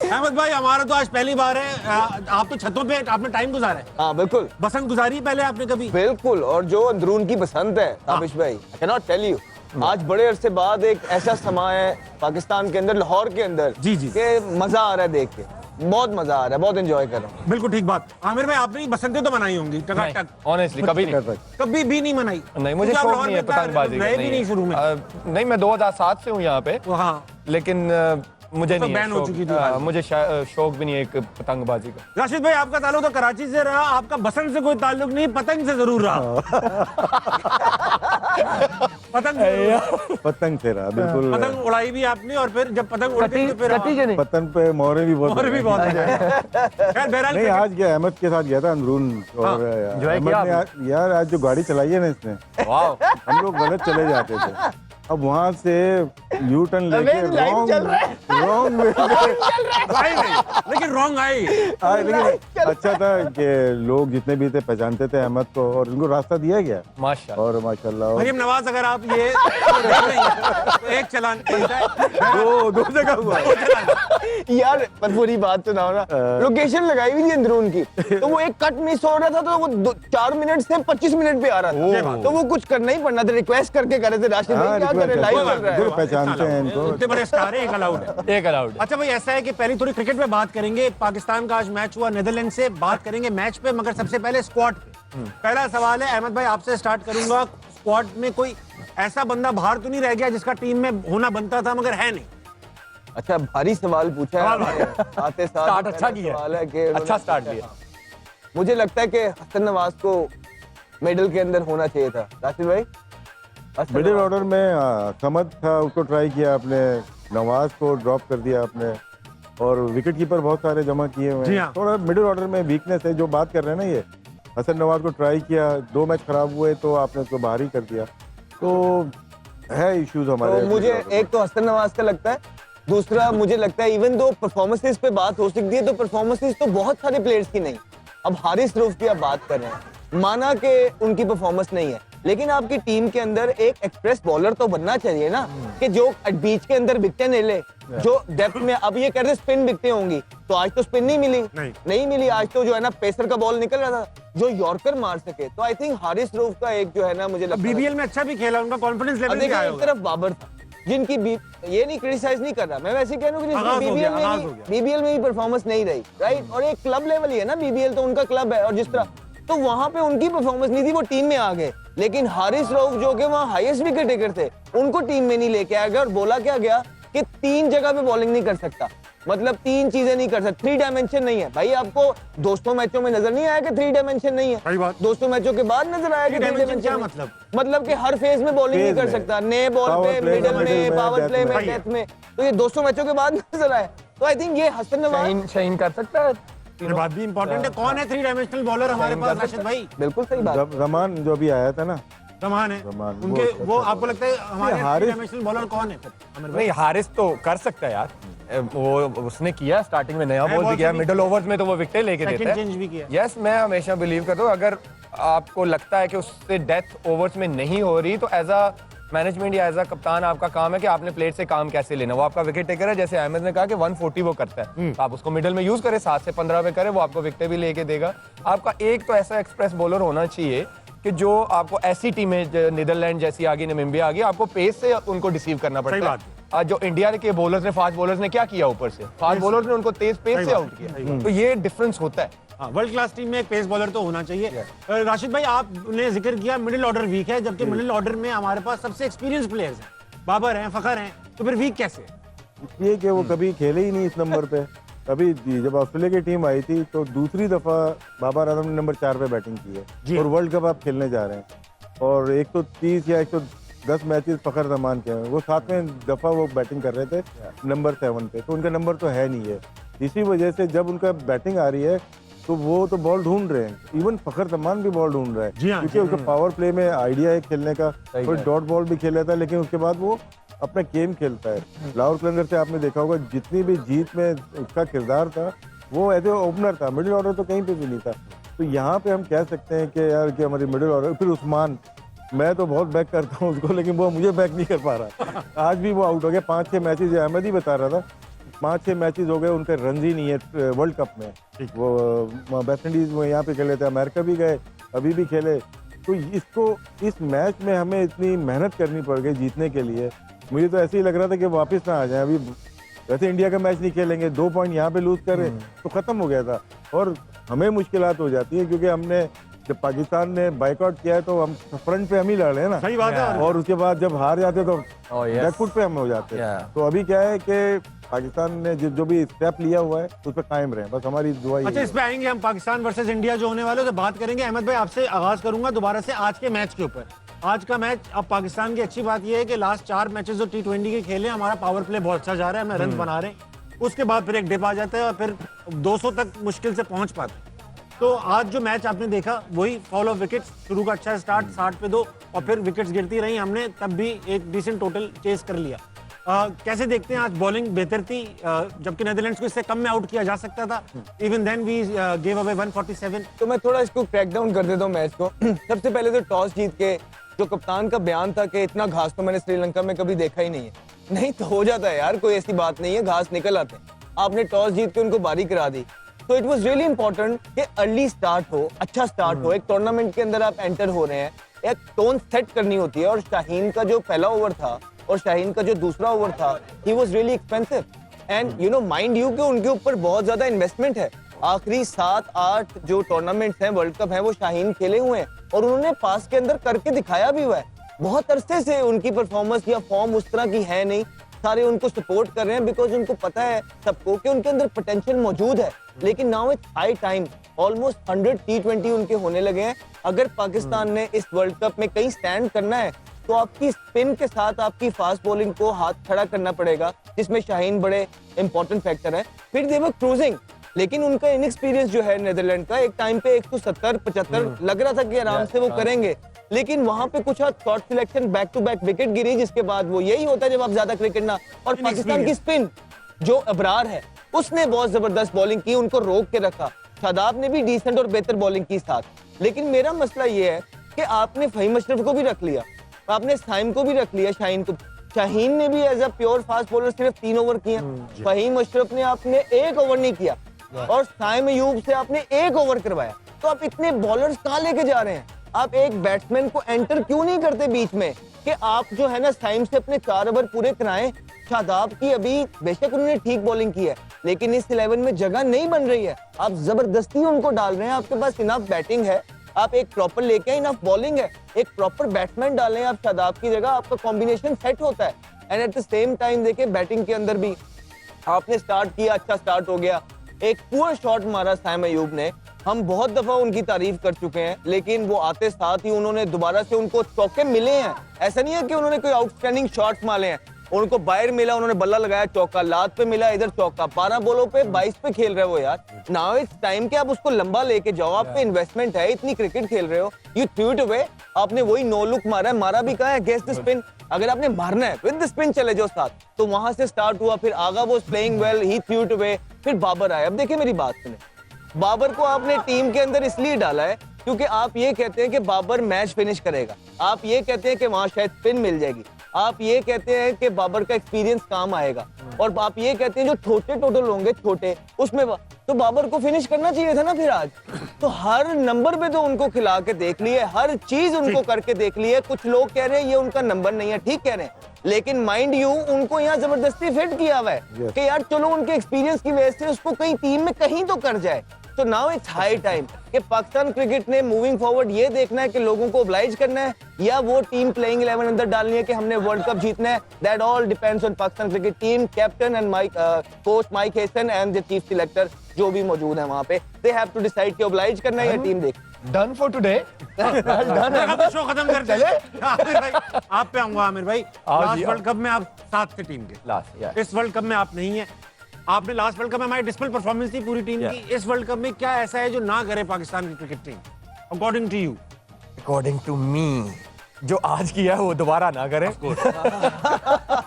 अहमद भाई हमारा तो आज पहली बार है, आप तो छतों पे आपने टाइम गुजारा है। हाँ बिल्कुल, बसंत गुजारी पहले आपने कभी? बिल्कुल। और जो अंदरून की बसंत है ताबिश भाई, I can not tell you, आज बड़े अरसे बाद एक ऐसा समा है पाकिस्तान के अंदर, लाहौर के अंदर, जी जी, के मजा आ रहा है देख के, बहुत मजा आ रहा है, बहुत एंजॉय कर रहा हूँ। बिल्कुल ठीक बात। आमिर भाई आपने बसंतें तो मनाई होंगी टकाटक? ऑनेस्टली कभी नहीं, कभी भी नहीं मनाई? नहीं मुझे शौक नहीं है पतंगबाजी का। भी नहीं शुरू में? नहीं, मैं 2007 से हूँ यहाँ पे, हाँ, लेकिन मुझे नहीं बैन हो चुकी थी। मुझे शौक भी नहीं है एक पतंगबाजी का। राशिद भाई आपका ताल्लुक तो कराची से रहा, आपका बसंत से कोई ताल्लुक नहीं, पतंग से जरूर रहा। पतंग से रहा, बिल्कुल। पतंग उड़ाई भी आपने, और फिर जब पतंग उड़ती तो फिर पतंग पे मोहरे भी बहुत खैर बहरहाल नहीं, आज गया अहमद के साथ गया था अंदरून, और अहमद ने यार आज जो गाड़ी चलाई है ना इसने, हम लोग गलत चले जाते थे, अब वहां से यू टर्न लेके रॉन्ग लेकिन रॉन्ग आई। लेकिन अच्छा था कि लोग जितने भी थे पहचानते थे अहमद को, और उनको रास्ता दिया गया माशाल्लाह। और माशाल्लाह मरियम नवाज, अगर आप ये तो एक चलान दो जगह हुआ यार पर बुरी बात सुनाओ ना, लोकेशन लगाई हुई थी अंदरून की, तो वो एक कट मिस हो रहा था, तो वो 4 मिनट से 25 मिनट पे आ रहा था, तो वो कुछ करना ही पड़ना था, रिक्वेस्ट करके करे थे राशिद भाई, क्या करे, लाइव चल रहा है, पहचानते हैं इनको, इतने बड़े स्टार हैं, एक अलाउड है, एक अलाउड। अच्छा भाई ऐसा है कि पहले थोड़ी क्रिकेट पे बात करेंगे। पाकिस्तान का आज मैच हुआ नीदरलैंड से, बात करेंगे मैच पे, मगर सबसे पहले स्क्वाड पे। पहला सवाल है अहमद भाई आपसे स्टार्ट करूंगा, स्क्वाड में कोई ऐसा बंदा बाहर तो नहीं रह गया जिसका टीम में होना बनता था मगर है नहीं? अच्छा भारी सवाल पूछा है, आते स्टार्ट अच्छा किया, सवाल है कि अच्छा स्टार्ट किया। मुझे लगता है कि हसन नवाज को मिडिल के अंदर होना चाहिए था। राशिद भाई मिडिल ऑर्डर में समद था, उसको ट्राई किया आपने, नवाज को ड्रॉप कर दिया आपने, और विकेट कीपर बहुत सारे जमा किए हुए हैं। थोड़ा मिडिल ऑर्डर में वीकनेस है, जो बात कर रहे हैं ना, ये हसन नवाज को ट्राई किया, 2 मैच खराब हुए तो आपने उसको बाहर ही कर दिया, तो है इश्यूज हमारे। तो मुझे एक तो हसन नवाज का लगता है, दूसरा मुझे लगता है इवन दो परफॉर्मेंसेस पे बात हो सकती है, तो परफॉर्मेंसेस तो बहुत सारे प्लेयर्स की नहीं। अब हारिस रऊफ की आप बात कर रहे हैं, माना कि उनकी परफॉर्मेंस नहीं है, लेकिन आपकी टीम के अंदर एक एक्सप्रेस बॉलर तो बनना चाहिए ना, कि जो बीच के अंदर विकेटें ले ले, जो डेप्थ में, अब ये कहते स्पिन विकेटें होंगी, तो आज तो स्पिन नहीं मिली, नहीं मिली आज तो, जो है ना पेसर का बॉल निकल रहा था जो यॉर्कर मार सके, तो आई थिंक हारिस रऊफ का एक जो है ना, मुझे लगता है बीबीएल में अच्छा भी खेला, उनका कॉन्फिडेंस लेवल भी आया होगा। एक तरफ बाबर था, जिनकी ये नहीं क्रिटिसाइज नहीं कर रहा मैं, वैसे कह रहा हूँ कि बीबीएल में ही परफॉर्मेंस नहीं रही, राइट, और एक क्लब लेवल ही है ना, बीबीएल तो उनका क्लब है, और जिस तरह तो वहां पे उनकी परफॉर्मेंस नहीं थी, वो टीम में आ गए, लेकिन हारिस रऊफ जो कि वहां हाईएस्ट विकेट टेकर थे, उनको टीम में नहीं लेके आया गया, और बोला क्या गया कि 3 जगह पे बॉलिंग नहीं कर सकता, मतलब 3 चीजें नहीं कर सकता, 3 डायमेंशन नहीं है भाई। आपको दोस्तों मैचों में नजर नहीं आया कि 3 डायमेंशन नहीं है? दोस्तों मैचों के बाद नजर आया कि 3 डायमेंशन मतलब कि हर फेज में बॉलिंग नहीं कर सकता, नए बॉल पे, मिडिल में, पावर प्ले में, डेथ में, तो ये 200 मैचों के बाद नजर आया। तो आई थिंक ये हसन नवाज शाहीन कर सकता है, ये बात भी इंपॉर्टेंट है, कौन है 3 डायमेंशनल बॉलर हमारे पास राशिद भाई? बिल्कुल सही बात, रमान जो भी आया था ना, रमान है उनके, वो आपको लगता है हमारे 3 डायमेंशनल बॉलर कौन है? नहीं, हारिस तो कर सकता है यार, वो उसने किया स्टार्टिंग में, नया बॉल भी किया, मिडिल ओवर्स में तो वो विकेट लेके देता है, चेंज भी किया। यस, मैं हमेशा बिलीव करता हूँ, अगर आपको लगता है कि उससे डेथ ओवर्स में नहीं हो रही, तो एज अ मैनेजमेंट या एज अ कप्तान आपका काम है कि आपने प्लेयर से काम कैसे लेना। वो आपका विकेट टेकर है, जैसे अहमद ने कहा कि 140 वो करता है, तो आप उसको मिडिल में यूज करें, 7 से 15 पे करें, वो आपको विकेट भी लेके देगा। आपका एक तो ऐसा एक्सप्रेस बॉलर होना चाहिए कि जो आपको ऐसी टीमें, नीदरलैंड जैसी आगे, नामीबिया आगे, आपको पेस से उनको डिसीव करना पड़ता है। आज जो इंडिया के बॉलर्स ने, फास्ट बॉलर्स ने क्या किया, ऊपर से फास्ट बॉलर्स ने उनको तेज पेस से आउट किया, तो ये डिफरेंस होता है। वर्ल्ड क्लास टीम में एक पेस बॉलर तो होना चाहिए। राशिद भाई आपने जिक्र किया मिडिल ऑर्डर वीक है, जबकि मिडिल ऑर्डर में हमारे पास सबसे एक्सपीरियंस प्लेयर्स हैं, बाबर हैं, फखर हैं, तो फिर वीक कैसे? ये कि वो कभी खेले ही नहीं इस नंबर पे। अभी जब ऑस्ट्रेलिया की टीम आई थी तो दूसरी दफा बाबर आजम ने नंबर 4 पे बैटिंग की है, और वर्ल्ड कप आप खेलने जा रहे हैं, और 130 या 110 मैचेस फखर जमान के हैं, वो 7वें दफा वो बैटिंग कर रहे थे नंबर 7 पे, तो उनका नंबर तो है नहीं है। इसी वजह से जब उनका बैटिंग आ रही है तो वो तो बॉल ढूंढ रहे हैं, इवन फखर जमान भी बॉल ढूंढ रहा है, क्योंकि उसका पावर प्ले में आइडिया है खेलने का, कोई डॉट बॉल भी खेल लेता है, लेकिन उसके बाद वो अपना गेम खेलता है। लाहौर कलंदर से आपने देखा होगा, जितनी भी जीत में उसका किरदार था, वो एज ए ओपनर था, मिडिल ऑर्डर तो कहीं पे भी नहीं था। तो यहाँ पे हम कह सकते हैं कि यार कि हमारी मिडिल ऑर्डर, फिर उस्मान, मैं तो बहुत बैक करता हूँ उसको, लेकिन वो मुझे बैक नहीं कर पा रहा। आज भी वो आउट हो गया, 5-6 मैचेस, अहमद ही बता रहा था 5-6 मैचेस हो गए उनके रन ही नहीं है वर्ल्ड कप में। वो वेस्ट इंडीज में यहाँ पे खेले थे, अमेरिका भी गए, अभी भी खेले। तो इसको इस मैच में हमें इतनी मेहनत करनी पड़ गई जीतने के लिए। मुझे तो ऐसे ही लग रहा था कि वापस ना आ जाए। अभी वैसे इंडिया का मैच नहीं खेलेंगे, 2 पॉइंट यहाँ पे लूज करे तो खत्म हो गया था। और हमें मुश्किलात हो जाती है क्योंकि हमने जब पाकिस्तान ने बाइकआउट किया है तो हम फ्रंट पे हम ही लड़ रहे हैं ना। सही बात है। और उसके बाद जब हार जाते तो Oh, yes. बैकफुट पे हम हो जाते हैं। Yeah. तो अभी क्या है कि पाकिस्तान ने जो भी स्टेप लिया हुआ है उस पर कायम रहे, बस हमारी दुआ अच्छा, इस पे आएंगे हम। पाकिस्तान वर्सेस इंडिया जो होने वाले, तो बात करेंगे। अहमद भाई, आपसे आगाज करूंगा दोबारा से आज के मैच के ऊपर। आज का मैच, अब पाकिस्तान की अच्छी बात यह है कि लास्ट 4 मैचेस जो T20 के खेले, हमारा पावर प्ले बहुत अच्छा जा रहा है, हमें रन बना रहे हैं। उसके बाद फिर एक डिप आ जाता है और फिर 200 तक मुश्किल से पहुंच पाते हैं। तो आज जो मैच आपने देखा वही फॉल ऑफ विकेट, शुरू का अच्छा स्टार्ट 60 पे 2 और फिर विकेट्स गिरती रही, हमने तब भी एक डिसेंट टोटल चेस कर लिया। कैसे देखते हैं? आज बॉलिंग बेहतर थी, जबकि नेदरलैंड्स को इससे कम में आउट किया जा सकता था। Even then we give away 147। तो मैं थोड़ा इसको क्रैक डाउन कर देता हूँ मैच को। सबसे पहले तो टॉस जीत के जो कप्तान का बयान था कि इतना घास तो मैंने श्रीलंका में कभी देखा ही नहीं है। नहीं तो हो जाता है यार, कोई ऐसी बात नहीं है, घास निकल आते हैं। आपने टॉस जीत के उनको बारी करा दी, तो इट वाज रियली इंपॉर्टेंट कि अर्ली स्टार्ट हो, अच्छा स्टार्ट हो। एक टूर्नामेंट के अंदर आप एंटर हो रहे हैं, एक टोन सेट करनी होती है। और शाहीन का जो पहला ओवर था और शाहीन का जो दूसरा ओवर था, he was really expensive. And you know, mind you कि उनके ऊपर बहुत ज्यादा इन्वेस्टमेंट है। आखिरी 7-8 जो टूर्नामेंट्स हैं, वर्ल्ड कप है, वो शाहीन खेले हुए हैं और उन्होंने पास के अंदर करके दिखाया भी हुआ है। बहुत अरसे से उनकी परफॉर्मेंस या फॉर्म उस तरह की है नहीं। सारे उनको सपोर्ट कर रहे हैं बिकॉज उनको पता है सबको कि उनके अंदर पोटेंशियल मौजूद है। लेकिन now it's high time, almost 100 T20 उनके होने लगे हैं। अगर पाकिस्तान ने इस वर्ल्ड कप में कहीं स्टैंड करना है तो आपकी स्पिन के साथ आपकी फास्ट बॉलिंग को हाथ खड़ा करना पड़ेगा, जिसमें शाहीन बड़े इंपॉर्टेंट फैक्टर है। फिर दे वर क्रूजिंग, लेकिन उनका इनएक्सपीरियंस जो है नेदरलैंड का, एक टाइम पे 170-75 लग रहा था कि आराम से वो करेंगे, लेकिन वहां पे कुछ short selection, back to back wicket गिरी, जिसके बाद वो यही होता है जब आप ज्यादा क्रिकेट ना। और पाकिस्तान की स्पिन जो अबरार है, उसने बहुत जबरदस्त बॉलिंग की, उनको रोक के रखा। शादाब ने भी डिसेंट और बेहतर बॉलिंग की साथ। लेकिन मेरा मसला ये है कि आपने फहीम अशरफ को भी रख लिया, आपने साइम को भी रख लिया, शाहीन को। शाहीन ने भी as a pure fast bowler सिर्फ 3 ओवर किए। फहीम अशरफ ने आपने 1 ओवर नहीं किया और साइम अयूब से आपने 1 ओवर करवाया। तो आप इतने बॉलर्स कहाँ लेके जा रहे हैं? आप एक बैट्समैन को एंटर क्यों नहीं करते बीच में कि आप जो है ना साइम से अपने 4 ओवर पूरे कराएं? शादाब की अभी बेशक उन्होंने ठीक बॉलिंग की है, लेकिन इस 11 में जगह नहीं बन रही है। आप जबरदस्ती उनको डाल रहे हैं। आपके पास इनफ बैटिंग है, आप एक प्रॉपर लेके आए, इनफ बॉलिंग है, एक प्रॉपर बैट्समैन डालें आप शादाब की जगह, आपका कॉम्बिनेशन सेट होता है। And at the same time देखिए बैटिंग के अंदर भी आपने स्टार्ट किया, अच्छा स्टार्ट हो गया। एक पुअर शॉट मारा साइम अयूब ने, हम बहुत दफा उनकी तारीफ कर चुके हैं, लेकिन वो आते साथ ही उन्होंने दोबारा से उनको चौके मिले हैं। ऐसा नहीं है कि उन्होंने कोई आउटस्टैंडिंग शॉट्स मारे हैं, उनको बाहर मिला, उन्होंने बल्ला लगाया, चौका, लात पे मिला, इधर चौका। 12 बॉलों पे 22 पे खेल रहे हो यार। नाउ इट्स टाइम कि आप उसको लंबा लेके जाओ, आप पे इन्वेस्टमेंट है, इतनी क्रिकेट खेल रहे हो, यू थ्रू इट अवे। आपने वही नो लुक मारा है, मारा भी कहाँ है? Against the spin. अगर आपने मारना है विद द स्पिन चले जाओ साथ। तो वहां से स्टार्ट हुआ, फिर आगा वो playing well, he through it away, फिर बाबर आए। अब देखिए मेरी बात सुने, बाबर को आपने टीम के अंदर इसलिए डाला है क्योंकि आप ये कहते हैं कि बाबर मैच फिनिश करेगा, आप ये कहते हैं कि वहां शायद स्पिन मिल जाएगी, आप ये कहते हैं कि बाबर का एक्सपीरियंस काम आएगा, और आप ये कहते हैं जो छोटे टोटल होंगे छोटे उसमें तो बाबर को फिनिश करना चाहिए था ना फिर आज। तो हर नंबर पे तो उनको खिला के देख लिए, हर चीज उनको करके देख लिए। कुछ लोग कह रहे हैं ये उनका नंबर नहीं है, ठीक कह रहे हैं, लेकिन माइंड यू उनको यहाँ जबरदस्ती फिट किया हुआ है कि यार चलो उनके एक्सपीरियंस की वजह से उसको कहीं टीम में कहीं तो कर जाए। तो नाउ इट्स हाई टाइम कि पाकिस्तान क्रिकेट ने मूविंग फॉरवर्ड ये देखना है कि लोगों को ओब्लाइज करना है या वो टीम प्लेइंग 11 अंदर डालनी है कि हमने वर्ल्ड कप जीतना है। That all depends on Pakistan cricket team, captain and coach Mike Hesson and the chief selector जो भी मौजूद है वहां पे। दे हैव टू डिसाइड कि ओब्लाइज करना है या टीम देख। Done for today. शो खत्म कर चले। आमिर भाई, आप पे आऊंगा। आमिर भाई, आओ लास्ट जी, वर्ल्ड कप में आप साथ थे टीम के, लास्ट इस वर्ल्ड कप में आप नहीं है। आपने लास्ट वर्ल्ड कप में हमारी डिस्पल परफॉर्मेंस थी पूरी टीम की। इस वर्ल्ड कप में क्या ऐसा है जो ना करे पाकिस्तान की cricket team according to you? According to me जो आज किया है वो दोबारा ना करें।